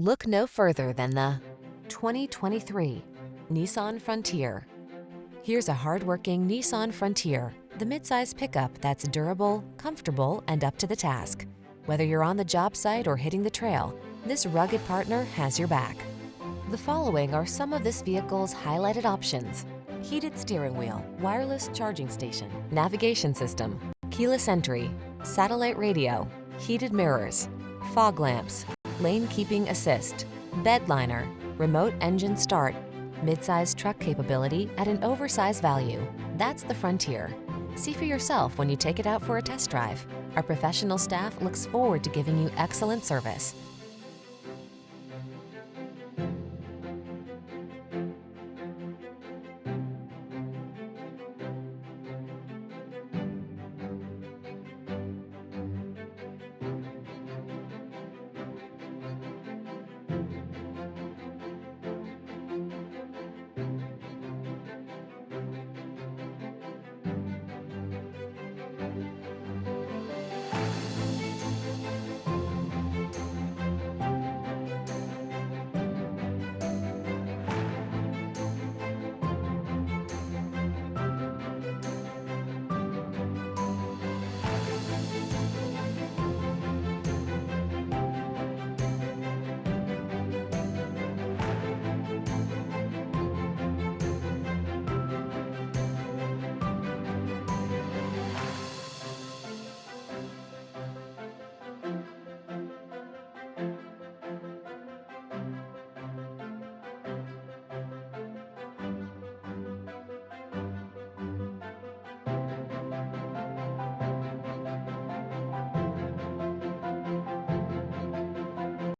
Look no further than the 2023 Nissan Frontier. Here's a hard-working Nissan Frontier, the midsize pickup that's durable, comfortable, and up to the task. Whether you're on the job site or hitting the trail, this rugged partner has your back. The following are some of this vehicle's highlighted options: heated steering wheel, wireless charging station, navigation system, keyless entry, satellite radio, heated mirrors, fog lamps, lane keeping assist, bed liner, remote engine start, midsize truck capability at an oversized value. That's the Frontier. See for yourself when you take it out for a test drive. Our professional staff looks forward to giving you excellent service.